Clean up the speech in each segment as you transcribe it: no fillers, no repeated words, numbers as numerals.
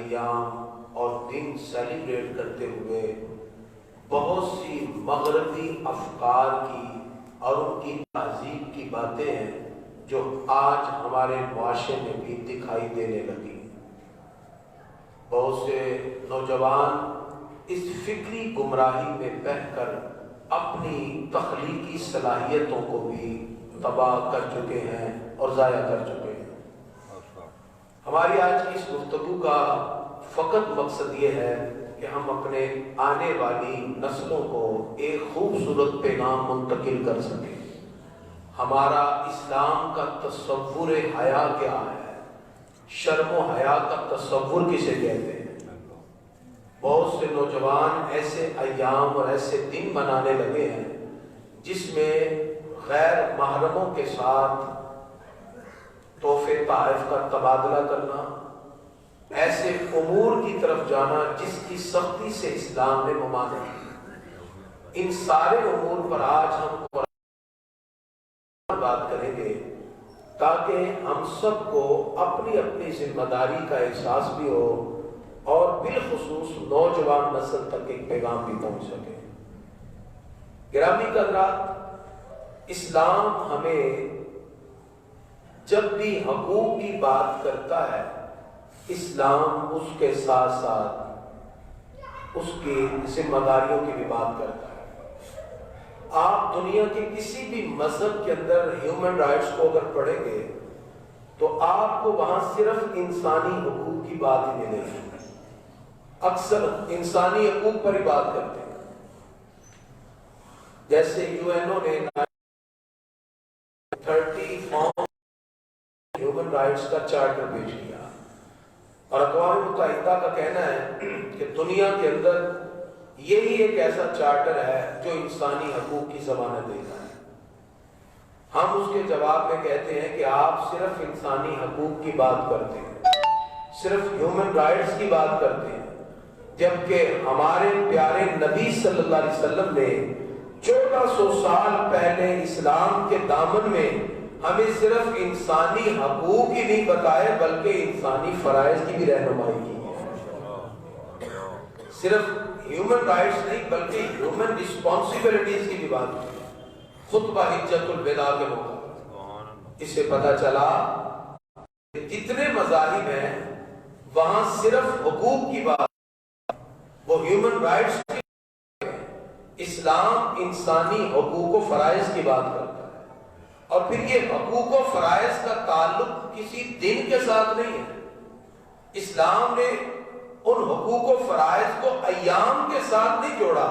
ایام اور دن سیلیبریٹ کرتے ہوئے بہت سی مغربی افکار کی اور ان کی تہذیب کی باتیں ہیں جو آج ہمارے معاشرے میں بھی دکھائی دینے لگی۔ بہت سے نوجوان اس فکری گمراہی میں بہہ کر اپنی تخلیقی صلاحیتوں کو بھی تباہ کر چکے ہیں اور ضائع کر چکے ہیں۔ ہماری آج کی اس گفتگو کا فقط مقصد یہ ہے کہ ہم اپنے آنے والی نسلوں کو ایک خوبصورت پیغام منتقل کر سکیں۔ ہمارا اسلام کا تصور حیا کیا ہے، شرم و حیا کا تصور کسے کہتے ہیں۔ بہت سے نوجوان ایسے ایام اور ایسے دن منانے لگے ہیں جس میں غیر محرموں کے ساتھ تحفے تحائف کا تبادلہ کرنا، ایسے امور کی طرف جانا جس کی سختی سے اسلام نے ممانعت کی۔ ان سارے امور پر آج ہم بات کریں گے تاکہ ہم سب کو اپنی اپنی ذمہ داری کا احساس بھی ہو اور بالخصوص نوجوان نسل تک ایک پیغام بھی پہنچ سکے۔ گرامی حضرات، اسلام ہمیں جب بھی حقوق کی بات کرتا ہے، اسلام اس کے ساتھ ساتھ اس کی ذمہ داریوں کی بھی بات کرتا ہے۔ آپ دنیا کے کسی بھی مذہب کے اندر ہیومن رائٹس کو اگر پڑھیں گے تو آپ کو وہاں صرف انسانی حقوق کی بات ہی ملے گی۔ اکثر انسانی حقوق پر ہی بات کرتے ہیں، جیسے UN نے 30 فارم ہیومن رائٹس کا چارٹر پیش کیا، اور اقوام متحدہ کا کہنا ہے کہ دنیا کے اندر یہی ایک ایسا چارٹر ہے جو انسانی حقوق کی ضمانت دیتا ہے۔ ہم اس کے جواب میں کہتے ہیں کہ آپ صرف انسانی حقوق کی بات کرتے ہیں، صرف ہیومن رائٹس کی بات کرتے ہیں، جبکہ ہمارے پیارے نبی صلی اللہ علیہ وسلم نے 1400 سال پہلے اسلام کے دامن میں ہمیں صرف انسانی حقوق ہی نہیں بتائے بلکہ انسانی فرائض کی بھی رہنمائی کی ہے۔ صرف ہیومن رائٹس نہیں بلکہ ہیومن رسپانسبلٹیز کی بھی بات کی۔ خطبہ حجت الوداع کے موقع اس سے پتہ چلا کہ جتنے مذاہب ہیں وہاں صرف حقوق کی بات، وہ ہیومن رائٹس کی، اسلام انسانی حقوق و فرائض کی بات کرتا ہے۔ اور پھر یہ حقوق و فرائض کا تعلق کسی دن کے ساتھ نہیں ہے۔ اسلام نے ان حقوق و فرائض کو ایام کے ساتھ نہیں جوڑا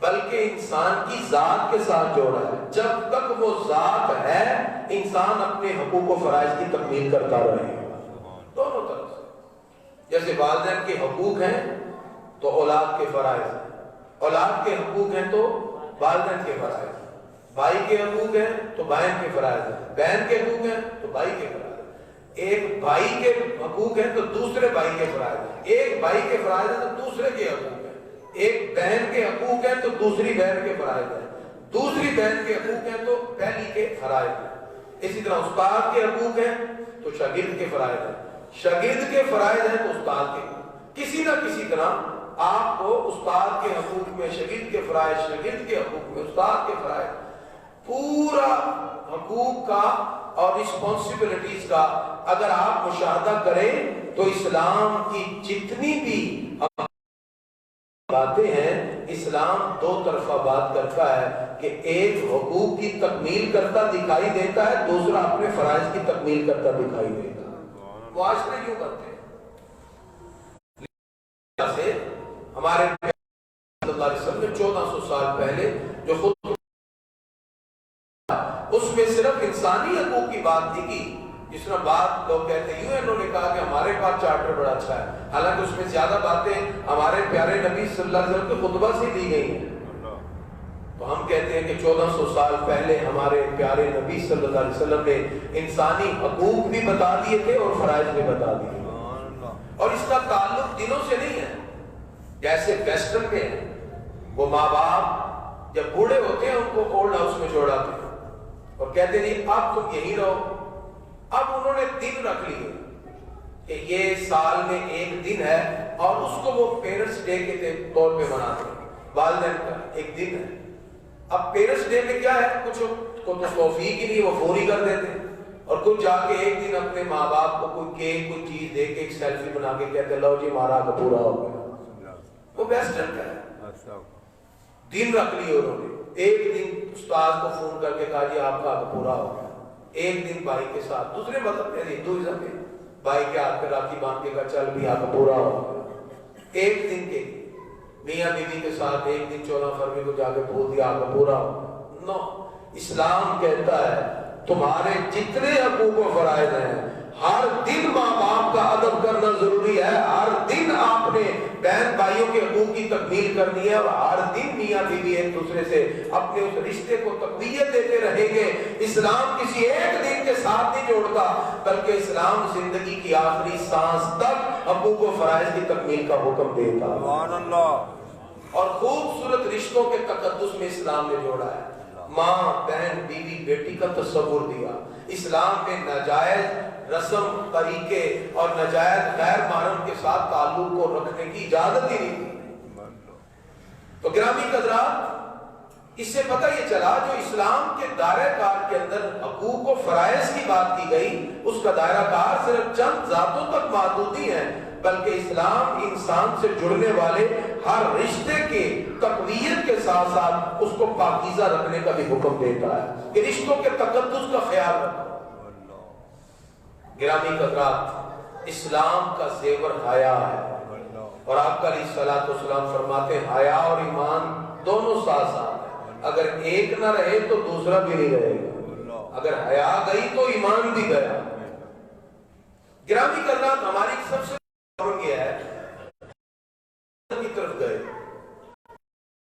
بلکہ انسان کی ذات کے ساتھ جوڑا ہے۔ جب تک وہ ذات ہے انسان اپنے حقوق و فرائض کی تکمیل کرتا رہے گا، دونوں طرف سے۔ جیسے والدین کے حقوق ہیں تو اولاد کے فرائض ہیں، اولاد کے حقوق ہیں تو والدین کے فرائض ہیں، بھائی کے حقوق ہیں تو بہن کے فرائض ہیں، بہن کے حقوق ہیں تو بھائی کے فرائض ہیں، ایک بھائی کے حقوق ہیں تو دوسرے بھائی کے فرائض ہیں، ایک بھائی کے فرائض ہیں تو دوسرے کے حقوق ہیں، ایک بہن کے حقوق ہیں تو دوسری بہن کے فرائض ہیں، دوسری بہن کے حقوق ہیں تو پہلی کے فرائض ہیں۔ اسی طرح استاد کے حقوق ہیں تو شاگرد کے فرائض ہیں، شاگرد کے فرائض ہیں تو استاد کے۔ کسی نہ کسی طرح آپ کو استاد کے حقوق میں شاگرد کے فرائض، شاگرد کے حقوق میں استاد کے فرائض، پورا حقوق کا اور رسپانسبلٹیز کا اگر آپ مشاہدہ کریں تو اسلام کی جتنی بھی باتیں ہیں اسلام دو طرفہ بات کرتا ہے کہ ایک حقوق کی تکمیل کرتا دکھائی دیتا ہے، دوسرا اپنے فرائض کی تکمیل کرتا دکھائی دیتا ہے۔ معاشرے کیوں کرتے ہیں؟ ہمارے صلی اللہ علیہ وسلم نے 1400 سال پہلے جو خود اس میں صرف انسانی حقوق کی بات نہیں کی۔ جس طرح بات لوگ کہتے ہیں UN نے کہا کہ ہمارے پاس چارٹر بڑا اچھا ہے، حالانکہ اس میں زیادہ باتیں ہمارے پیارے نبی صلی اللہ علیہ وسلم کے خطبہ سے دی گئی ہیں۔ تو ہم کہتے ہیں کہ 1400 سال پہلے ہمارے پیارے نبی صلی اللہ علیہ وسلم نے انسانی حقوق بھی بتا دیے تھے اور فرائض بھی بتا دیے، اور اس کا تعلق دنوں سے نہیں ہے جیسے ویسٹرن میں وہ ماں باپ جب بوڑھے ہوتے ہیں ان کو اولڈ ہاؤس میں چھوڑاتے ہیں اور کہتے ہیں جی اب تم یہی رہو۔ اب انہوں نے دن رکھ لیے کہ یہ سال میں ایک دن دن ہے اور اس کو وہ پیرنٹس ڈے کے طور پہ مناتے ہیں، والدین کا ایک دن ہے۔ اب پیرنٹس ڈے میں کیا ہے، کچھ کو تو توفیق ہی نہیں، وہ فوری کر دیتے ہیں، اور کچھ جا کے ایک دن اپنے ماں باپ کو کوئی کیک کوئی چیز دے کے ایک سیلفی بنا کے کہتے ہیں لو جی ہمارا حق پورا ہو گیا۔ وہ ویسٹرن کا ہے، دن رکھ لیے انہوں نے، ایک دن استاد کو فون کر کے کہا جی آپ کا حق پورا ہو گیا، ایک دن بھائی کے ساتھ۔ دوسرے مذہب میں ہندوازم میں بھائی کے ہاتھ پہ راکھی باندھ کے کہا چل بھی حق پورا ہو گیا، ایک دن کے میاں بیوی کے ساتھ ایک دن 14 فروری کو جا کے بول دیا حق پورا ہو۔ نو، اسلام کہتا ہے تمہارے جتنے حقوق و فرائض ہیں ہر دن ماں باپ کا ادب کرنا ضروری ہے، ہر دن آپ نے بہن بھائیوں کے حقوق کی تکمیل کرنی ہے، اور ہر دن میاں بیوی ایک دوسرے سے اپنے اس رشتے کو تقویت دیتے رہیں گے۔ اسلام کسی ایک دن کے ساتھ نہیں جوڑتا، بلکہ اسلام زندگی کی آخری سانس تک حقوق و فرائض کی تکمیل کا حکم دیتا ہے۔ سبحان اللہ۔ اور خوبصورت رشتوں کے تقدس میں اسلام نے جوڑا ہے، ماں بہن بیوی بیٹی کا تصور دیا۔ اسلام میں ناجائز رسم طریقے اور ناجائز غیر محرم کے ساتھ تعلق کو رکھنے کی اجازت ہی نہیں تھی۔ تو گرامی حضرات، اس سے پتہ یہ چلا جو اسلام کے دائرہ کار کے اندر حقوق و فرائض کی بات کی گئی، اس کا دائرہ کار صرف چند ذاتوں تک محدود نہیں ہے، بلکہ اسلام انسان سے جڑنے والے ہر رشتے کے تقویت کے ساتھ ساتھ اس کو پاکیزہ رکھنے کا بھی حکم دیتا ہے کہ رشتوں کے تقدس کا خیال رکھو۔ گرامی حضرات، اسلام کا زیور حیا ہے، اور آپ کا علیہ الصلوۃ والسلام فرماتے ہیں حیا اور ایمان دونوں ساتھ ساتھ ہیں، اگر ایک نہ رہے تو دوسرا بھی نہیں رہے گا، اگر حیا گئی تو ایمان بھی گیا۔ گرامی حضرات، ہماری سب سے یہ ہے کی طرف گئے،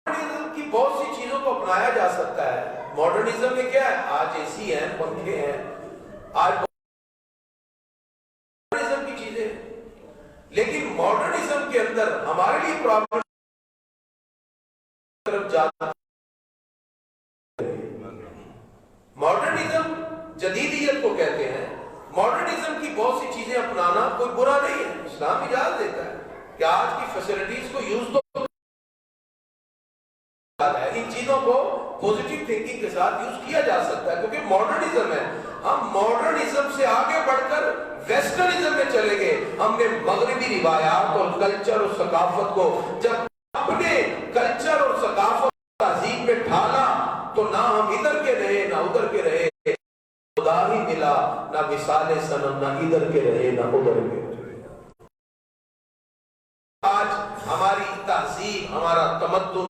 ماڈرنزم کی بہت سی چیزوں کو اپنایا جا سکتا ہے۔ ماڈرنزم میں کیا ہے، آج اے سی ہیں، پنکھے ہیں، آج ماڈرنزم کی چیزیں، لیکن ماڈرنزم کے اندر ہمارے لیے پرابلم طرف جاتا ہے۔ ماڈرنزم جدیدیت کو کہتے ہیں، ماڈرنزم کی بہت سی چیزیں اپنانا کوئی برا نہیں ہے، اسلام اجازت دیتا ہے کہ آج کی فیسلٹیز کو یوز تو ہے، ان چیزوں کو پوزیٹیو تھنکنگ کے ساتھ یوز کیا جا سکتا ہے، کیونکہ ماڈرنزم ہے۔ ہم ماڈرنزم سے آگے بڑھ کر ویسٹرنزم میں چلے گئے، ہم نے مغربی روایات اور کلچر اور ثقافت کو جب اپنے کلچر اور ثقافت تہذیب میں ڈھالا تو نہ ہم ادھر کے رہے نہ ادھر کے رہے، خدا ہی ملا، نہ مثال صنم، نہ ادھر کے رہے نہ ادھر کے رہے۔ آج ہماری تہذیب، ہمارا تمدن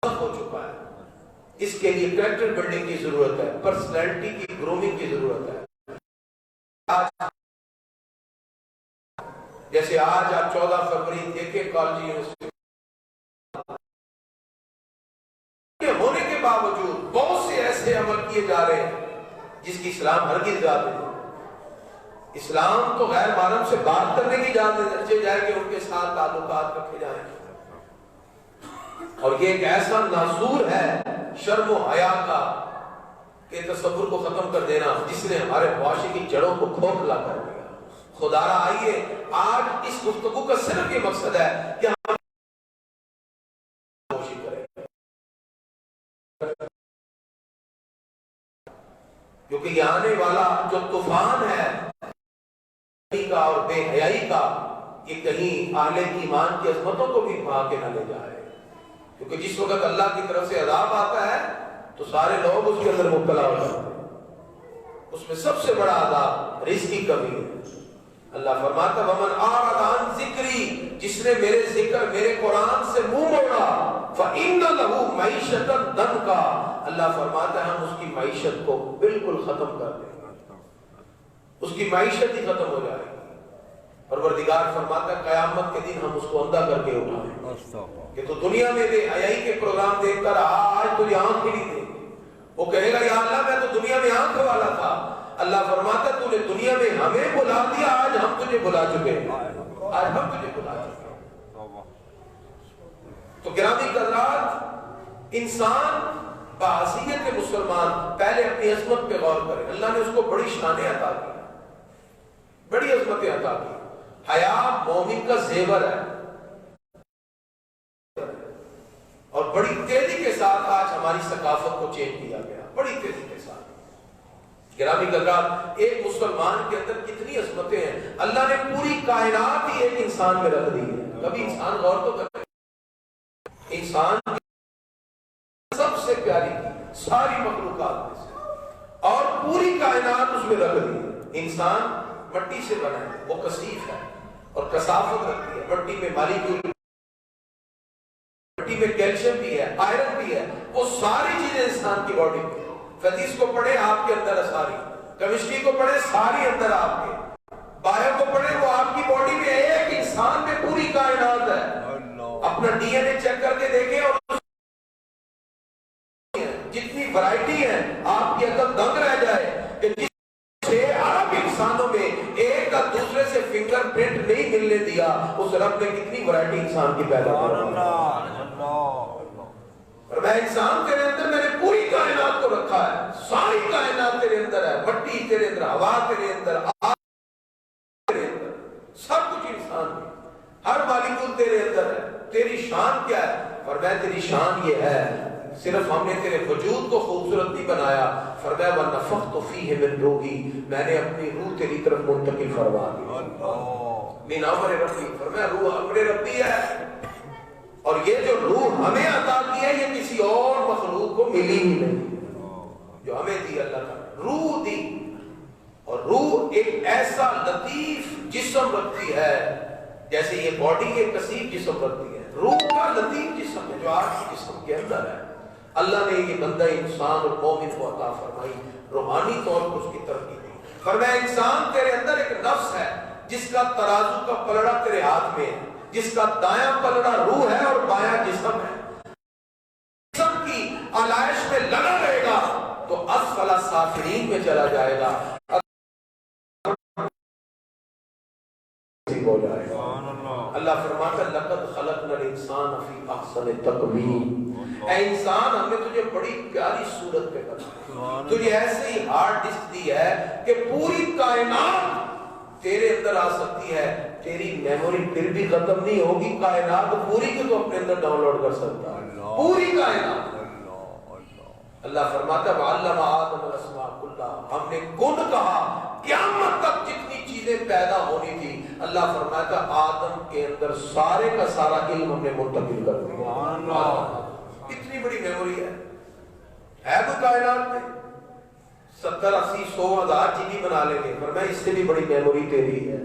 ہو چکا ہے، اس کے لیے کریکٹر بلڈنگ کی ضرورت ہے، پرسنالٹی کی گرومنگ کی ضرورت ہے۔ جیسے آج آپ 14 فروری دیکھیں کالج یونیورسٹی ہونے کے باوجود بہت سے ایسے عمل کیے جا رہے ہیں جس کی اسلام ہرگز اجازت نہیں۔ اسلام تو غیر محرم سے بات کرنے کی اجازت جائے کہ ان کے ساتھ تعلقات رکھے جائیں، اور یہ ایک ایسا ناسور ہے شرم و حیا کا کہ تصور کو ختم کر دینا جس نے ہمارے معاشرے کی جڑوں کو کھوکھلا کر دیا۔ خدا را آئیے آج اس گفتگو کا صرف یہ مقصد ہے کہ ہم کوشش کریں، کیونکہ یہ آنے والا جو طوفان ہے کا اور بے حیائی کا، یہ کہیں اہل ایمان کی عظمتوں کو بھی بھا کے نہ لے جائے، کیونکہ جس وقت اللہ کی طرف سے عذاب آتا ہے تو سارے لوگ اس کے اندر مبتلا ہو جاتے ہیں۔ اس میں سب سے بڑا عذاب رزق کی کمی ہے۔ اللہ فرماتا ہے وَمَنْ أَعْرَضَ عَنْ ذِكْرِي، جس نے میرے ذکر میرے قرآن سے منہ موڑا فَإِنَّ لَهُ مَعِيشَةً ضَنْكًا، اللہ فرماتا ہے ہم اس کی معیشت کو بالکل ختم کر دیں گے، اس کی معیشت ہی ختم ہو جائے گی۔ پروردگار فرماتا ہے قیامت کے دن ہم اس کو اندھا کر کے اٹھائیں کہ تو دنیا میں بے حیائی کے پروگرام دیکھ کر آج تجھے آنکھ ہی نہیں دے گی۔ وہ کہے گا یا اللہ میں تو دنیا میں آنکھ والا تھا، اللہ فرماتا ہے تو نے دنیا میں ہمیں بلا دیا، آج ہم تجھے بلا چکے ہیں، آج ہم تجھے بلا چکے ہیں۔ تو گرامی حضرات، انسان بحیثیت مسلمان پہلے اپنی عظمت پہ غور کرے، اللہ نے اس کو بڑی شانیں عطا کی، عظمتیں عطا کی. حیا مومن کا زیور ہے. اور بڑی تیزی کے ساتھ آج ہماری ثقافت کو چینج کیا گیا, بڑی تیزی کے ساتھ. گرامی حضرات, ایک مسلمان کے اندر کتنی عظمتیں ہیں. اللہ نے پوری کائنات ہی ایک انسان میں رکھ دی ہے. کبھی انسان غور تو کرے, انسان سب سے پیاری ساری مخلوقات میں سے, اور پوری کائنات اس میں رکھ دی ہے. انسان مٹی سے بنا ہے, وہ کثیف ہے اور کثافت رکھتی ہے. مٹی میں مالیکول, مٹی میں کیلشیم بھی ہے, آئرن بھی ہے, وہ ساری چیزیں انسان کی باڈی میں. فزیکس کو پڑھے آپ کے اندر ہے ساری, کیمسٹری کو پڑھے ساری اندر آپ کے, بایو کو پڑھے وہ آپ کی باڈی میں. ایک انسان میں پوری کائنات ہے. اپنا ڈی این اے چیک کر کے دیکھیں اور جتنی ورائٹی ہے آپ کی عقل دنگ رہ جائے کہ جس 6 ارب انسانوں میں ایک کا دوسرے سے فنگر پرنٹ نہیں ملنے دیا, اس رب نے کتنی ورائٹی انسان کی پیدا کی. اور میں انسان تیرے اندر, میں نے پوری کائنات کو رکھا ہے. ساری کائنات تیرے اندر ہے, مٹی تیرے اندر, ہوا تیرے اندر, آگ تیرے اندر, سب کچھ انسان میں, ہر مالیکول تیرے اندر ہے. تیری شان کیا ہے؟ فرمایا تیری شان یہ ہے, صرف ہم نے تیرے وجود کو خوبصورت نہیں بنایا. فرمایا وَنَفَخْتُ فِيهِ مِن رُوحِي, میں نے اپنی روح تیری طرف منتقل فرما دی. من امر ربی, فرمایا روح امر ربی ہے. اور یہ جو روح ہمیں عطا کی ہے یہ کسی اور مخلوق کو ملی ہی نہیں, جو ہمیں دی اللہ تعالیٰ روح دی. اور روح ایک ایسا لطیف جسم رکھتی ہے, جیسے یہ باڈی ایک کثیر جسم رکھتی ہے, روح کا لطیف جسم ہے جو آج کے جسم کے اندر ہے. اللہ نے یہ بندہ انسان اور مومن کو عطا فرمائی, روحانی طور پر اس کی ترقی دی. فرمایا انسان تیرے اندر ایک نفس ہے جس کا ترازو کا پلڑا تیرے ہاتھ میں ہے, جس کا دایاں پلڑا روح ہے اور بایاں جسم ہے. جسم کی آلائش میں لگا رہے گا تو اسفل سافلین میں چلا جائے گا, ہو جائے گا. اللہ فرماتا ہے لقد خلقنا الانسان فی احسن تقویم, اے انسان ہم نے تجھے بڑی پیاری صورت پہ بنایا, تجھے ایسے ہی ہارڈ ڈسک دی ہے کہ پوری کائنات تیرے اندر آ سکتی ہے. تیری میموری پھر بھی ختم نہیں ہوگی, کائنات پوری کو تو اپنے اندر ڈاؤن لوڈ کر سکتا ہے, پوری کائنات. اللہ فرماتا ہے وَعَلَّمَ آدَمَ الْأَسْمَاءَ كُلَّهَا, ہم نے کن کہا, قیامت تک جتنی چیزیں پیدا ہونی تھی اللہ فرماتا ہے آدم کے اندر سارے کا سارا علم ہم نے منتقل کر دیا. اتنی بڑی میموری ہے کوئی کائنات میں؟ 70 80 100 1000 جی بی بنا لیں گے, فرمایا اس سے بھی بڑی میموری تیری ہے,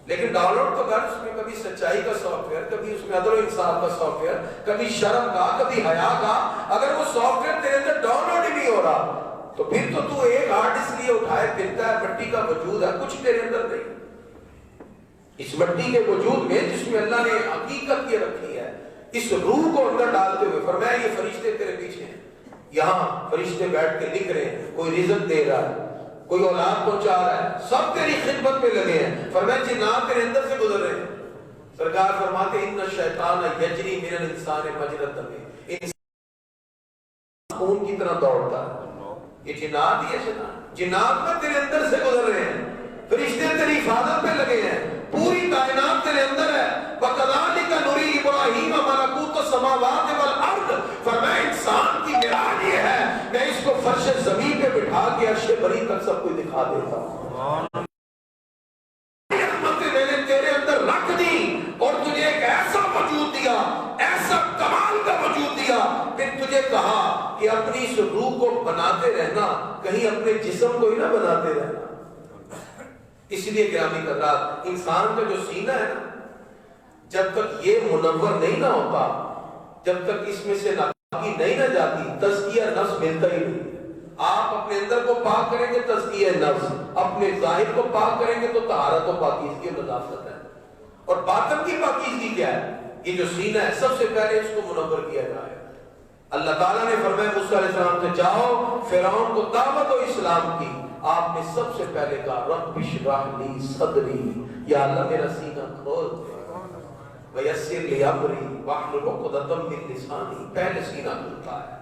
لیکن ڈاؤن لوڈ تو کر. اس میں کبھی سچائی کا سافٹ ویئر, کبھی اس میں عدل و انصاف کا سافٹ ویئر, کبھی شرم کا, کبھی حیا کا. اگر وہ سافٹ ویئر تیرے اندر ڈاؤن لوڈ ہی نہیں ہو رہا تو پھر تو ایک ہارڈ ڈسک لیے اٹھائے پھرتا ہے. مٹی کا وجود ہے, کچھ تیرے اندر نہیں. اس مٹی کے وجود میں جس میں اللہ نے حقیقت یہ رکھی ہے, اس روح کو اندر ڈالتے ہوئے فرمایا یہ فرشتے تیرے پیچھے ہیں, یہاں فرشتے بیٹھ کے لکھ رہے ہیں, کوئی رزق دے رہا ہے, کوئی اولاد پہنچا رہا ہے, سب تیری خدمت میں لگے ہیں. فرمایا جنات تیرے اندر سے گزر رہے ہیں. سرکار فرماتے ہیں ان الشیطان یجری من الانسان مجری الدم, انسان خون کی طرح دوڑتا ہے. یہ جنات ہی ہے, جنات میں تیرے اندر سے گزر رہے ہیں, فرشتے تیری حفاظت میں لگے ہیں, پوری کائنات تیرے اندر ہے. وَكَذَلِكَ نُرِي إِبْرَاهِيمَ مَلَكُوتَ السَّمَاوَاتِ وَالْأَرْضِ, فرمایا انسان کی معراج یہ ہے میں اس کو فرش زمین پہ بٹھا کے عرش بری تک سب کو دکھا دیتا ہوں. میں نے تیرے اندر رکھ دی اور تجھے ایک ایسا وجود دیا, ایسا کمال کا وجود دیا, پھر تجھے کہا کہ اپنی اس روح کو بناتے رہنا, کہیں اپنے جسم کو ہی نہ بناتے رہنا. اس لیے گرامی حضرات انسان کا جو سینہ ہے نا, جب تک یہ منور نہیں نہ ہوتا, جب تک اس میں سے ناپاکی نہیں نہ جاتی, تزکیہ نفس ملتا ہی نہیں. آپ اپنے اندر کو پاک کریں گے تزکیہ نفس, اپنے ظاہر کو پاک کریں گے تو طہارت و پاکیزگی و نظافت ہے. اور باطن کی پاکیزگی کیا ہے؟ یہ جو سینہ ہے سب سے پہلے اس کو منور کیا جائے. اللہ تعالیٰ نے فرمایا موسیٰ علیہ السلام سے جاؤ فرعون کو دعوت و اسلام کی. آپ نے سب سے پہلے کہا رب اشرح لی صدری, یا اللہ میرا سینہ کھول ویسر لی امری واحلل عقدۃ من لسانی. پہلے سینہ کھلتا ہے.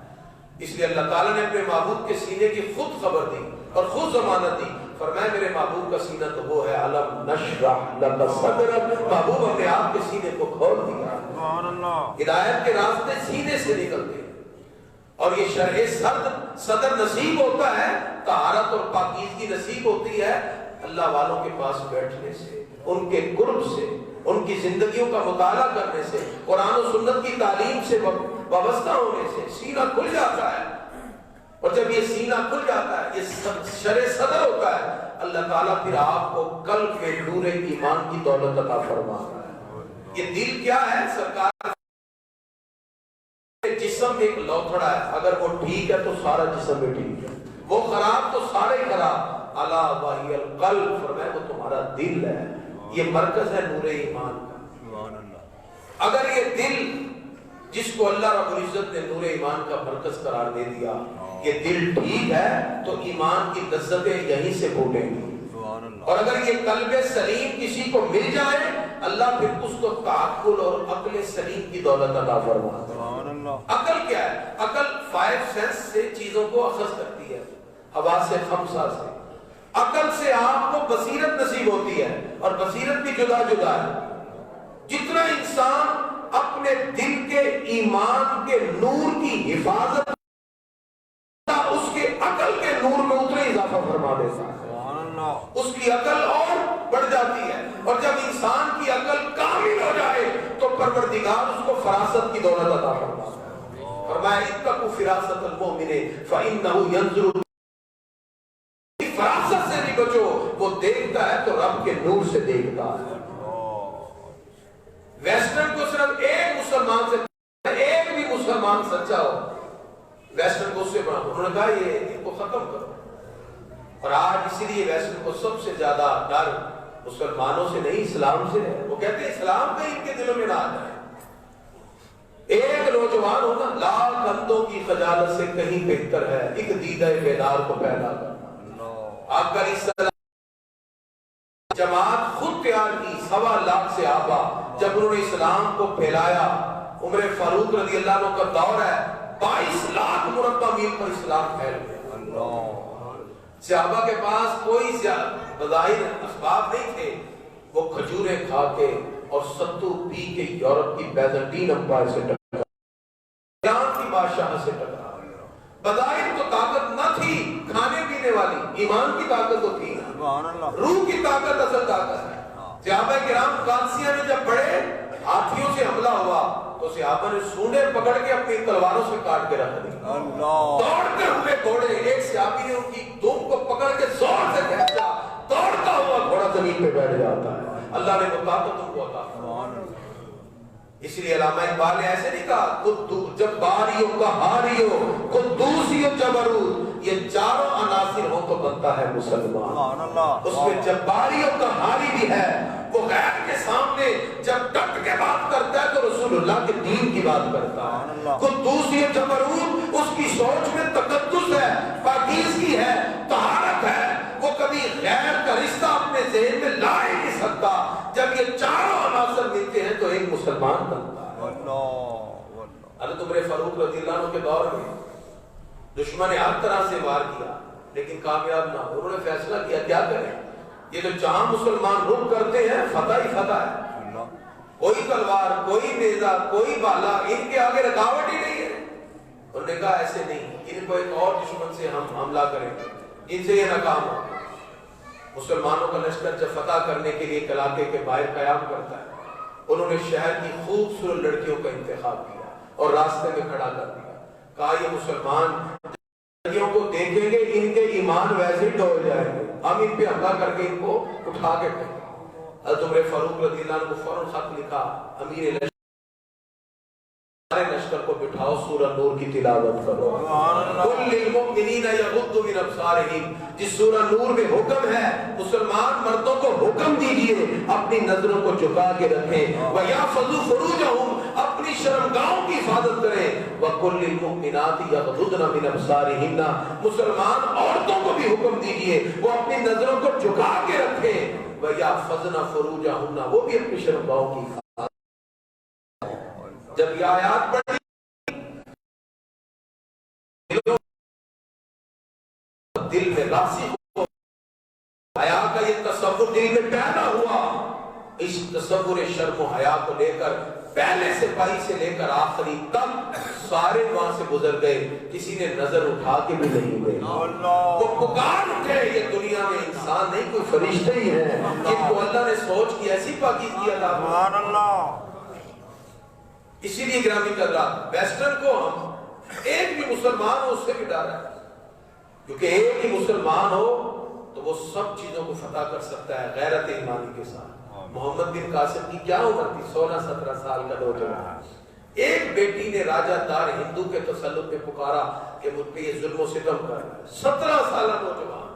اس لیے اللہ تعالیٰ نے اپنے معبود کے سینے کی خود خبر دی اور خود ضمانت دی. فرمایا میرے محبوب کا سینہ تو وہ ہے علم نشرح لک صدرک، محبوب اپنے آپ کے سینے کو کھول دیا۔ سبحان اللہ۔ ہدایت کے راستے سینے سے نکلتے ہیں، اور یہ شرح صدر نصیب ہوتا ہے، طہارت اور پاکیزگی نصیب ہوتی ہے اللہ والوں کے پاس بیٹھنے سے، ان کے قرب سے، ان کی زندگیوں کا مطالعہ کرنے سے، قرآن و سنت کی تعلیم سے وابستہ ہونے سے سینہ کھل جاتا ہے۔ اور جب یہ سینہ کھل جاتا ہے، یہ شرح صدر ہوتا ہے، اللہ تعالیٰ پھر آپ کو قلب میں نور ایمان کی دولت عطا فرماتا ہے۔ یہ دل کیا ہے سرکار؟ جسم ایک لوتھڑا ہے، اگر وہ ٹھیک ہے تو سارا جسم بھی ٹھیک ہے، وہ خراب تو سارے خراب۔ الا وہی القلب، فرمایا وہ تمہارا دل ہے، یہ مرکز ہے نور ایمان کا۔ اگر یہ دل جس کو اللہ رب العزت نے نور ایمان کا مرکز قرار دے دیا، یہ دل ٹھیک ہے تو ایمان کی لذتیں یہیں سے پھوٹیں گی۔ اور اگر یہ قلب سلیم کسی کو مل جائے، اللہ پھر اس کو تعقل اور عقل سلیم کی دولت عطا فرماتا ہے۔ عقل کیا ہے؟ عقل 5 سینس سے چیزوں کو اخذ کرتی ہے، حواس خمسہ سے۔ عقل سے آپ کو بصیرت نصیب ہوتی ہے، اور بصیرت بھی جدا جدا ہے۔ جتنا انسان اپنے دل کے ایمان کے نور کی حفاظت اس کے عقل کے نور میں اتنا اضافہ فرما دیتا ہے، اس کی عقل اور بڑھ جاتی ہے۔ اور جب انسان کی عقل کامل ہو جائے تو پروردگار اس کو فراست کی دولت عطا فرماتا ہے۔ فرمایا اتقوا فراست المؤمن فإنه ينظر، فراست سے بھی بچو، وہ دیکھتا ہے تو رب کے نور سے دیکھتا ہے۔ ویسٹرن کو صرف ایک مسلمان سے، ایک بھی مسلمان سچا ہو، ویسٹرن کو اس سے بنا، انہوں نے کہا یہ ان کو ختم کرو۔ اور آج اسی لیے ویسٹرن کو سب سے زیادہ ڈر مسلمانوں سے نہیں، اسلام سے ہے۔ وہ کہتے ہیں اسلام کا ان کے دلوں میں نہ آ جائے۔ ایک نوجوان ہونا لاکھ اندھوں کی خجالت سے کہیں بہتر ہے ایک دیدہ بیدار کو پیدا کرنا۔ آپ کا رسالہ جماعت خود تیار کی، 1.25 لاکھ سے آبا، جب انہوں نے اسلام کو پھیلایا، عمر فاروق رضی اللہ عنہ کا دور ہے، 22 لاکھ مربع میل پر اسلام پھیل گیا۔ صحابہ کے پاس کوئی بظاہر اسباب نہیں تھے، وہ کھجوریں کھا کے اور ستو پی کے یورپ کی بیزنٹین امپائر سے ٹکرا، ایران کی بادشاہ سے ٹکرا۔ بظاہر تو طاقت نہ تھی کھانے پینے والی، ایمان کی طاقت تو تھی، روح کی طاقت اصل طاقت ہے۔ صحابہ کرام قادسیہ میں جب بڑے ہاتھیوں سے حملہ ہوا تو صحابہ نے سونے پکڑ کے اپنی تلواروں سے کاٹ کے رکھ دی۔ دوڑتے ہوئے گھوڑے، ایک صحابی نے ان کی دم کو پکڑ کے زور سے کھینچا، دوڑتا ہوا گھوڑا زمین پہ بیٹھ جاتا ہے۔ اللہ نے وہ طاقت ان کو عطا فرمائی۔ اس لیے علامہ اقبال نے ایسے نہیں کہا جباری و قہاری و قدوسی و جبروت، یہ چاروں عناصر ہو تو بنتا ہے مسلمان۔ اس میں جباری و قہاری بھی ہے، وہ غیر کے سامنے جب ڈٹ کے بات کرتا ہے تو رسول اللہ کے دین کی بات کرتا ہے۔ قدوسی و جبروت، اس کی سوچ میں تقدس ہے، پاکیزگی ہے، طہارت ہے، وہ کبھی غیر کا رشتہ اپنے ذہن میں لا ہی نہیں سکتا۔ جب یہ چاروں عناصر ملتے ہیں تو ایک مسلمان بنتا ہے۔ حضرت عمر فاروق رضی اللہ عنہ کے دور میں دشمن نے ہر طرح سے وار کیا لیکن کامیاب نہ ہو، انہوں نے فیصلہ کیا کیا کریں، یہ تو جہاں مسلمان رک کرتے ہیں فتح ہی فتح ہے، کوئی تلوار، کوئی نیزہ، کوئی بالا ان کے آگے رکاوٹ ہی نہیں ہے۔ انہوں نے کہا ایسے نہیں، ان کو ایک اور دشمن سے ہم حملہ کریں، ان سے یہ ناکام ہو۔ مسلمانوں کا لشکر جب فتح کرنے کے لیے ایک علاقے کے باہر قیام کرتا ہے، انہوں نے شہر کی خوبصورت لڑکیوں کا انتخاب کیا اور راستے میں کھڑا کر دیا، کہا یہ مسلمان لڑکیوں کو دیکھیں گے ان کے ایمان ویسے ہی ڈول جائیں گے، ہم ان پہ حملہ کر کے ان کو اٹھا کے پھینکیں۔ حضرت عمر فاروق رضی اللہ عنہ کو فوراً خط لکھا، امیر لشکر سارے لشکر کو بٹھاؤ، سورہ نور کی تلاوت کرو، قل للمؤمنین یغضوا من ابصارہم، جس سورہ نور میں حکم ہے مسلمان مردوں کو حکم دیجئے اپنی نظروں کو جھکا کے رکھیں، وَيَحْفَظُوا فُرُوجَهُمْ، اپنی شرمگاہوں کی حفاظت کریں، وَقُلْ لِلْمُؤْمِنَاتِ يَغْضُضْنَ مِنْ أَبْصَارِهِنَّ، مسلمان عورتوں کو بھی حکم دیجئے وہ اپنی نظروں کو جھکا کے رکھیں، وَيَحْفَظْنَ فُرُوجَهُنَّ، وہ بھی اپنی شرمگاہوں کی حفاظت۔ جب یہ آیات پڑھی دل میں راسخ حیا کا یہ تصور دل میں پیدا ہوا، اس تصور شرم و حیا کو لے کر پہلے سپاہی سے لے کر آخری تک سارے وہاں سے گزر گئے، کسی نے نظر اٹھا کے بھی نہیں گئے۔ وہ پکار اٹھے یہ دنیا میں انسان نہیں کوئی فرشتے ہی ہیں جن کو اللہ نے سوچ کی ایسی پاکیزگی عطا کی۔ سبحان اللہ۔ اسی لیے گرامی قدرات ویسٹرن کو ہم ایک بھی مسلمان ہو اس سے بھی ڈر ہے، کیونکہ ایک ہی مسلمان ہو تو وہ سب چیزوں کو فتح کر سکتا ہے غیرت ایمانی کے ساتھ۔ محمد بن قاسم کی کیا عمر تھی؟ 16-17 سال کا نوجوان۔ ایک بیٹی نے راجہ دار ہندو کے تسلط میں پکارا کہ مجھ پہ یہ ظلم و ستم کر رہا ہے۔ 17 سالہ نوجوان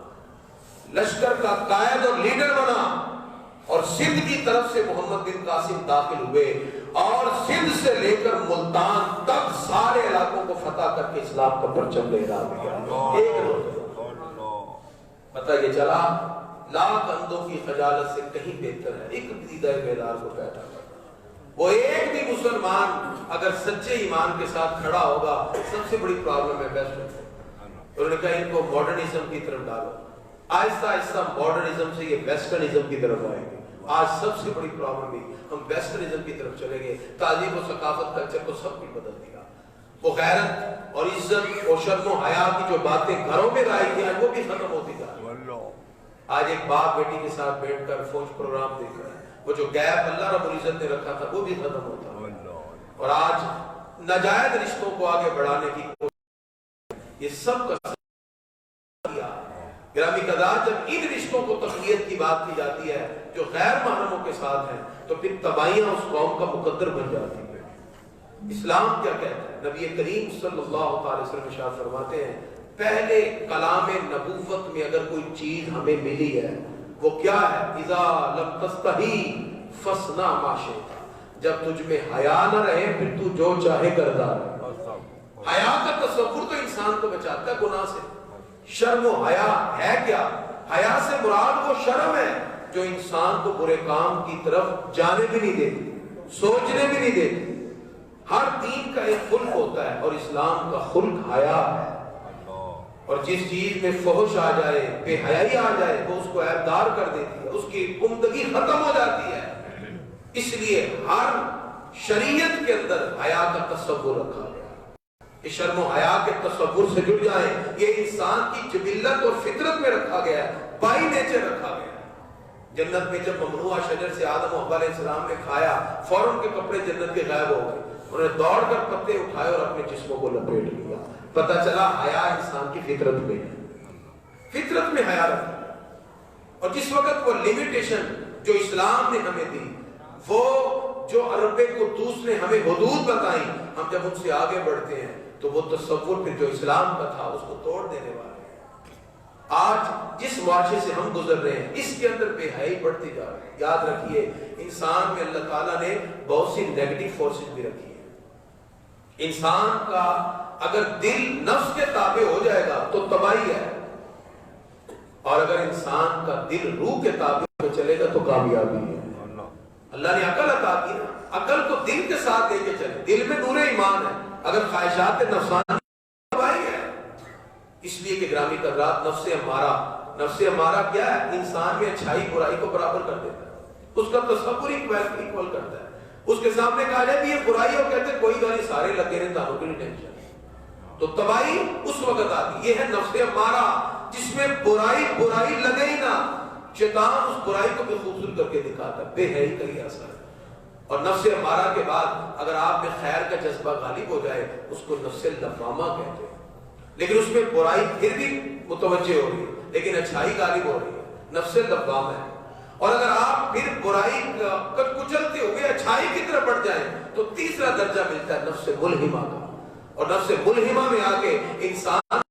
لشکر کا قائد اور لیڈر بنا اور سندھ کی طرف سے محمد بن قاسم داخل ہوئے اور سندھ سے لے کر ملتان تک سارے علاقوں کو فتح کر کے اسلام کا پرچم لہرا دیا۔ پتہ یہ چلا لاکھ اندھوں کی خجالت سے کہیں بہتر ہے ایک دیدہ بیدار کو پیدا کرنا۔ وہ ایک بھی مسلمان اگر سچے ایمان کے ساتھ کھڑا ہوگا، سب سے بڑی پرابلم ہے ویسٹرن۔ انہوں نے کہا ان کو ماڈرنزم کی طرف ڈالو، آہستہ آہستہ ماڈرنزم سے یہ ویسٹرنزم کی طرف آئیں گے۔ آج سب سے بڑی پرابلم بھی ہم ویسٹرنزم کی طرف چلیں گے، تہذیب و ثقافت کلچر کو سب کچھ بدل دیا۔ وہ غیرت اور عزت اور شرم و حیا کی جو باتیں گھروں میں لائی تھی آج وہ بھی ختم ہوتی جا رہی۔ آج ایک باپ بیٹی کے ساتھ بیٹھ کر فوج پروگرام دیکھ رہا ہے، وہ جو گیپ اللہ رب العزت نے رکھا تھا وہ بھی ختم ہوتا ہے۔ اور آج ناجائز رشتوں کو آگے بڑھانے کی کوشش، یہ سب کا کیا۔ گرامی قدر جب ان رشتوں کو تقویت کی بات کی جاتی ہے جو غیر محرموں کے ساتھ ہیں تو پھر تباہیاں اس قوم کا مقدر بن جاتی ہیں۔ اسلام کیا کہتا ہے؟ نبی کریم صلی اللہ علیہ وسلم ارشاد فرماتے ہیں پہلے کلام نبوت میں اگر کوئی چیز ہمیں ملی ہے وہ کیا ہے؟ اذا لم تستحی فصنع ما شئت، جب تجھ میں حیا نہ رہے پھر تو جو چاہے کرتا رہے۔ حیا کا تصور تو انسان کو بچاتا ہے گناہ سے۔ شرم و حیا ہے کیا؟ حیا سے مراد وہ شرم ہے جو انسان کو برے کام کی طرف جانے بھی نہیں دیتی، سوچنے بھی نہیں دیتی۔ ہر دین کا ایک خلق ہوتا ہے اور اسلام کا خلق حیا ہے، اور جس چیز میں فحش آ جائے، بے حیائی آ جائے، وہ اس کو عیبدار کر دیتی ہے، اس کی عمدگی ختم ہو جاتی ہے۔ اس لیے ہر شریعت کے اندر حیا کا تصور رکھا گیا۔ اس شرم و حیا کے تصور سے جڑ جائیں، یہ انسان کی جبلت اور فطرت میں رکھا گیا ہے، بائی نیچر رکھا گیا ہے۔ جنت میں جب ممنوعہ شجر سے آدم و حوا علیہ السلام نے کھایا، فوراً کے کپڑے جنت کے غائب ہو گئے، انہوں نے دوڑ کر پتے اٹھائے اور اپنے جسموں کو لپیٹ لیا۔ پتہ چلا حیا انسان کی فطرت میں ہے، فطرت میں حیا رکھا۔ اور جس وقت وہ لیمیٹیشن جو اسلام نے ہمیں دی، وہ جو رب قدوس نے ہمیں حدود بتائی، ہم جب ان سے آگے بڑھتے ہیں تو وہ تصور پھر جو اسلام کا تھا اس کو توڑ دینے والے ہیں۔ آج جس معاشرے سے ہم گزر رہے ہیں اس کے اندر بے حیائی بڑھتی جا رہی ہے۔ یاد رکھیے انسان میں اللہ تعالیٰ نے بہت سی نیگیٹو فورسز بھی رکھی ہیں۔ انسان کا اگر دل نفس کے تابع ہو جائے گا تو تباہی ہے، اور اگر انسان کا دل روح کے تابع ہو چلے گا تو کامیابی ہے۔ اللہ نے عقل عطا کی نا، عقل کو دل کے ساتھ لے کے چلے، دل میں نور ایمان ہے، اگر خواہشات نفسانی تباہی ہے۔ اس لیے کہ گرامی قدرات نفس امارہ کیا ہے؟ انسان میں اچھائی برائی کو برابر کر دیتا ہے، اس کا تصور ایکول کرتا ہے۔ اس کے سامنے کہا جائے یہ برائی اور کہتے کوئی گالی سارے لگے رہے تانوں کے لیے ٹینشن، تو تباہی اس وقت آتی۔ یہ ہے نفس امارہ جس میں برائی لگے ہی نہ، شیطان اس برائی کو بھی خوبصورت کر کے دکھاتا ہے، بے حیائی کا یہ اثر ہے۔ اور نفس امارہ کے بعد اگر آپ میں خیر کا جذبہ غالب ہو جائے اس کو نفس لوامہ کہتے ہیں، لیکن اس میں برائی پھر بھی متوجہ ہو رہی ہے لیکن اچھائی غالب ہو رہی ہے، نفس لوامہ ہے۔ اور اگر آپ پھر برائی کا کچلتے ہوئے اچھائی کی طرف بڑھ جائیں تو تیسرا درجہ ملتا ہے نفس ملہمہ کا، اور نفس ملہمہ میں آ کے انسان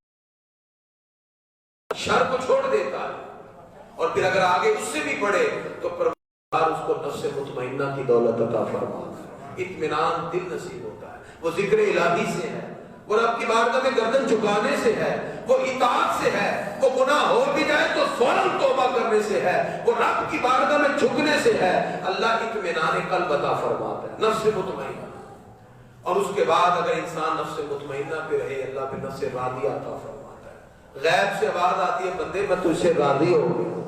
شر کو چھوڑ دیتا ہے، اور پھر اگر آگے اس سے بھی بڑھے تو پروردگار اس کو نفس مطمئنہ کی دولت عطا فرماتا ہے، اطمینان دل نصیب ہوتا ہے، وہ ذکر الہی سے ہے، وہ رب کی بارگاہ میں گردن جھکانے سے ہے، وہ اطاعت سے ہے، وہ گناہ ہو بھی جائے تو فوراً توبہ کرنے سے ہے، وہ رب کی بارگاہ میں جھکنے سے ہے۔ اللہ اطمینان قلب عطا فرماتا ہے، نفس مطمئنہ۔ اور اس کے بعد اگر انسان نفس مطمئنہ پہ رہے اللہ پہ نفس راضیہ عطا فرماتا ہے۔ غیب سے آواز آتی ہے بندے میں تجھ سے راضی ہو گیا،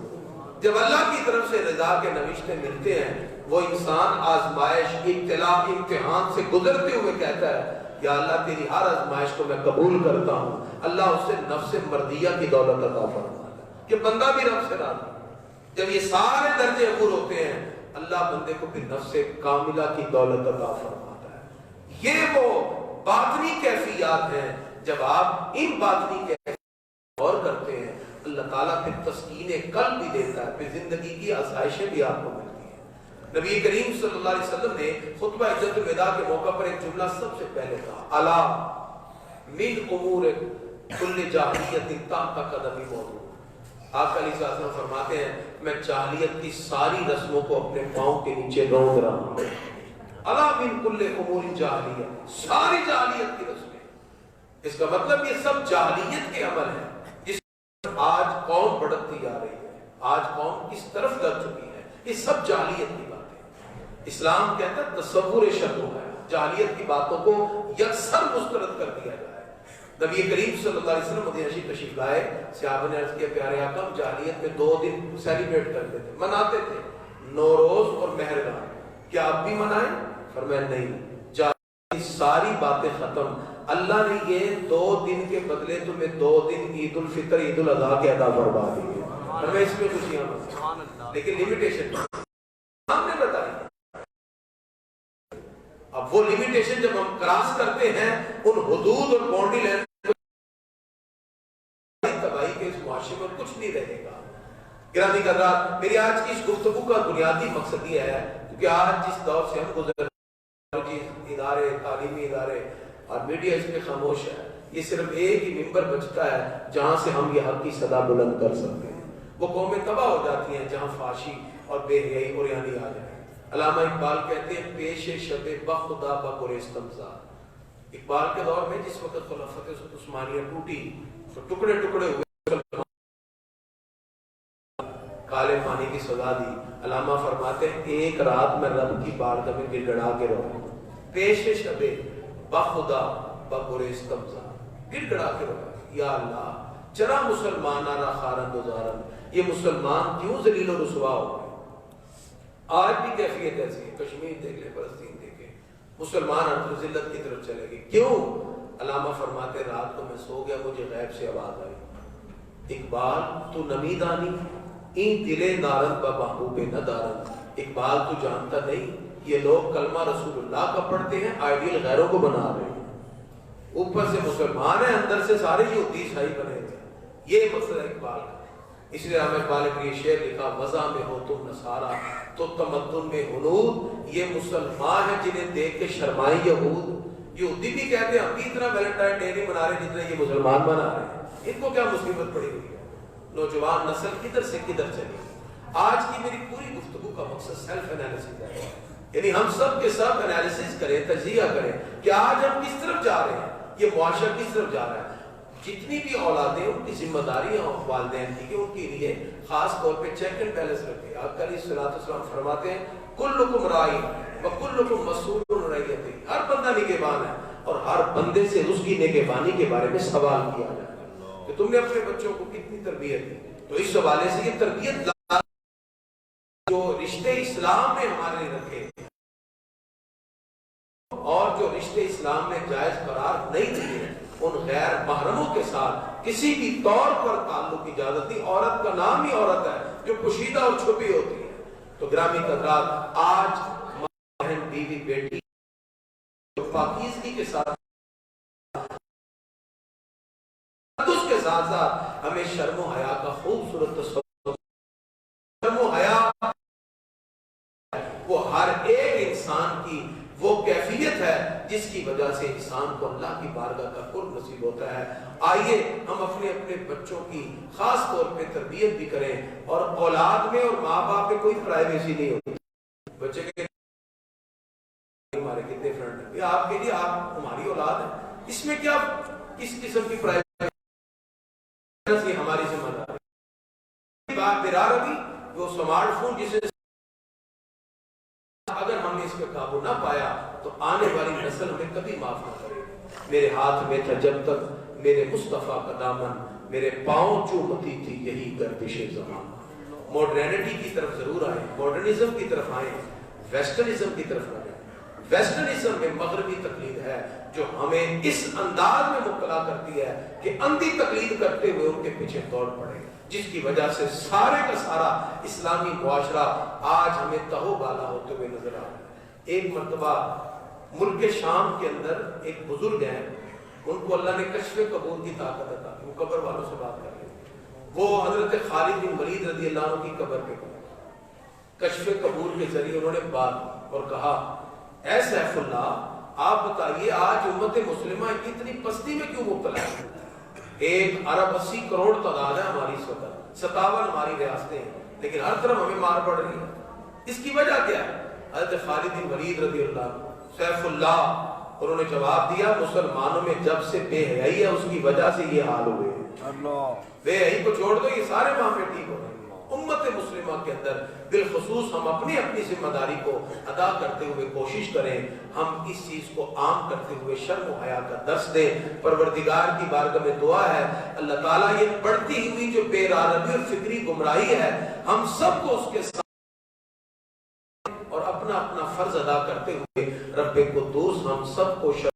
جب اللہ کی طرف سے رضا کے نوشتے ملتے ہیں وہ انسان آزمائش ابتلا امتحان سے گزرتے ہوئے کہتا ہے یا اللہ تیری ہر آزمائش کو میں قبول کرتا ہوں. اللہ اسے نفس مرضیہ کی دولت عطا فرماتا ہے کہ بندہ بھی رب سے راضی. جب یہ سارے درجے عبور ہوتے ہیں اللہ بندے کو پھر نفس کاملہ کی دولت عطا فرماتا ہے. یہ وہ باطنی کیفیات ہیں. جب آپ ان باطنی کیفیات غور کرتے ہیں اللہ تعالیٰ پھر تسکین قلب بھی دیتا ہے, پھر زندگی کی آسائشیں بھی آپ کو ملتی ہیں. نبی کریم صلی اللہ علیہ وسلم نے خطبہ حجۃ الوداع کے موقع پر ایک جملہ سب سے پہلے کہا الا من امور کل جاہلیت تحت قدمی موضوع. آقا علیہ السلام فرماتے ہیں میں جاہلیت کی ساری رسموں کو اپنے پاؤں کے نیچے رونگ رہا ہوں. الا من کل امور جاہلیت, ساری جاہلیت کی رسمیں. اس کا مطلب یہ سب جاہلیت کے عمل ہیں جس آج قوم بڑھتی جا رہی ہے, آج قوم کس طرف لگ چکی ہے, یہ سب جاہلیت کی باتیں. اسلام کہتا ہے تصور شرع ہے, جاہلیت کی باتوں کو یکسر مسترد کر دیا جائے. نبی کریم صلی اللہ علیہ وسلم مدینہ شریف تشریف لائے, صحابہ نے عرض کیا پیارے آقا ہم جاہلیت میں 2 دن سیلیبریٹ کرتے تھے, مناتے تھے, نوروز اور مہرگان, کیا آپ بھی منائیں؟ فرمایا نہیں, جاہلیت کی ساری باتیں ختم. اللہ نے یہ 2 دن کے بدلے تمہیں 2 دن عید الفطر عید الاضحیٰ کے عطا فرما دیے. ہمیں اس میں خوشیاں منائیں, لیکن لمیٹیشن ہم نے بتائی. اب وہ لمیٹیشن جب ہم کراس کرتے ہیں ان حدود اور باؤنڈری لائن تباہی کے اس معاشرے میں کچھ نہیں رہے گا. گرامی حضرات, میری آج کی اس گفتگو کا بنیادی مقصد یہ ہے کیونکہ آج جس دور سے ہم گزر ادارے, تعلیمی ادارے اور میڈیا اس پہ خاموش ہے. یہ صرف ایک ہی ممبر بچتا ہے جہاں سے ہم یہ حق کی صدا بلند کر سکتے ہیں. وہ قومیں تباہ ہو جاتی ہیں جہاں فحاشی اور بے حیائی اور یعنی آ جائے. علامہ اقبال کہتے ہیں پیش شب بخدا بقر استمزا. اقبال کے دور میں جس وقت خلافت عثمانیہ ٹوٹی تو ٹکڑے ٹکڑے ہوئے, کالے پانی کی سزا دی. علامہ فرماتے ہیں ایک رات میں رب کی بارگاہ میں گڑ گڑا کے رہا, پیش شب بخدا بقر استمزا, گڑ گڑا کے رہا, یا اللہ چرا مسلمان را خارن گزارن, یہ مسلمان کیوں ذلیل و رسوا ہو گئے. آج بھی کیفیت ایسی ہے, کشمیر دیکھ لیں, فلسطین دیکھیں, مسلمان ہر ذلت کی طرف چلے گئے. کیوں؟ علامہ فرماتے رات کو میں سو گیا, مجھے غیب سے آواز آئی, اقبال تو نمی دانی این دلے نارن با محبوب ندارن. اقبال تو جانتا نہیں یہ لوگ کلمہ رسول اللہ کا پڑھتے ہیں, آئیڈیل غیروں کو بنا رہے ہیں. اوپر سے مسلمان ہیں, اندر سے سارے یہودی عیسائی بنے ہوئے ہیں. یہ مقصد ہے اقبال کا. اس لیے ہمیں اقبال نے یہ شعر لکھا وضع میں ہو تم نصارا تو تمدن میں ہنود, یہ مسلمان ہیں جنہیں دیکھ کے شرمائیں یہود. یہودی بھی کہتے ہیں ہم بھی اتنا ویلنٹائن ڈے نہیں منا رہے جتنا یہ مسلمان منا رہے ہیں. ان کو کیا مصیبت پڑی ہوئی ہے. نوجوان نسل کدھر سے کدھر چلی. آج کی میری پوری گفتگو کا مقصد سیلف انالیسس ہے, یعنی ہم سب کے سب انالیسس کریں, تجزیہ کریں کہ آج ہم کس طرف جا رہے ہیں, یہ معاشرہ کس طرف جا رہا ہے. جتنی بھی اولادیں ان کی ذمہ داریاں والدین کی کہ ان کے لیے خاص طور پہ چیک اینڈ بیلنس رکھیں. آپ علیہ الصلوۃ والسلام فرماتے ہیں کلکم رائی وکلکم مسئول عن رعیتہ, ہر بندہ نگہبان ہے اور ہر بندے سے اس کی نگہبانی کے بارے میں سوال کیا جائے کہ تم نے اپنے بچوں کو کتنی تربیت دی. تو اس حوالے سے یہ تربیت جو رشتے اسلام میں ہمارے لیے رکھے اور جو رشتے اسلام میں جائز قرار نہیں دیے, ان غیر محرموں کے ساتھ کسی بھی طور پر تعلق کی اجازت نہیں. عورت کا نام ہی عورت ہے جو پوشیدہ اور چھپی ہوتی ہے. تو گرامی حضرات, آج بہن بیوی بیٹی پاکیزگی کے ساتھ اس کے ساتھ ساتھ ہمیں شرم و حیا کا خوبصورت تصور. شرم و حیا وہ ہر ایک انسان کی وہ کیفیت ہے جس کی وجہ سے انسان کو اللہ کی بارگاہ کا قرب نصیب ہوتا ہے. آئیے ہم اپنے بچوں کی خاص طور پہ تربیت بھی کریں, اور اولاد میں اور ماں باپ میں کوئی پرائیویسی نہیں ہوتی. بچے کے ہمارے کتنے فرینڈ ہیں, آپ کے لیے آپ ہماری اولاد ہے, اس میں کیا کس قسم کی پرائیویسی ہماری ذمہ داری. بات میرا ربی وہ اسمارٹ فون جسے اگر ہم نے اس پہ قابو نہ پایا تو آنے والی نسل ہمیں کبھی معاف نہ کرے. میرے ہاتھ میں تھا جب تک میرے مصطفیٰ کا دامن, میرے پاؤں چومتی تھی یہی گردش زمان. ماڈرنٹی کی طرف ضرور آئیں، ماڈرنزم کی طرف آئیں، ویسٹرنزم کی طرف نہ جائیں۔ ویسٹرنزم میں مغربی تقلید ہے جو ہمیں اس انداز میں مبتلا کرتی ہے کہ اندھی تقلید کرتے ہوئے ان کے پیچھے دوڑ پڑے، جس کی وجہ سے سارے کا سارا اسلامی معاشرہ آج ہمیں تہو بالا ہوتے ہوئے نظر آ رہا ہے۔ ایک مرتبہ ملک شام کے اندر ایک بزرگ ہیں، ان کو اللہ نے کشف قبول کی طاقت عطا کی، وہ قبر والوں سے بات کر رہے ہیں۔ وہ حضرت خالد بن ولید رضی اللہ عنہ کی قبر پہ کشف قبول کے ذریعے انہوں نے بات اور کہا، اے سیف اللہ آپ بتائیے آج امت مسلمہ اتنی پستی میں کیوں مبتلا ہے؟ 1 ارب 80 کروڑ تعداد ہے ہماری اس وقت، 57 ہماری ریاستیں ہیں، لیکن ہر طرف ہمیں مار پڑ رہی ہے، اس کی وجہ کیا ہے؟ حضرت خالد بن ولید رضی اللہ عنہ سیف اللہ انہوں نے جواب دیا، مسلمانوں میں جب سے بے حیائی ہے اس کی وجہ سے یہ حال ہوئے ہیں۔ بے حیائی کو چھوڑ دو، یہ سارے معاملے ٹھیک ہو رہے ہیں۔ امت مسلمہ کے اندر بالخصوص ہم اپنی ذمہ داری کو ادا کرتے ہوئے کوشش کریں، ہم اس چیز کو عام کرتے ہوئے شرم و حیا کا درس دیں۔ پروردگار کی بارگاہ میں دعا ہے اللہ تعالیٰ یہ بڑھتی ہوئی جو بے رغبتی اور فکری گمراہی ہے ہم سب کو اس کے ساتھ اور اپنا اپنا فرض ادا کرتے ہوئے رب قدوس ہم سب کو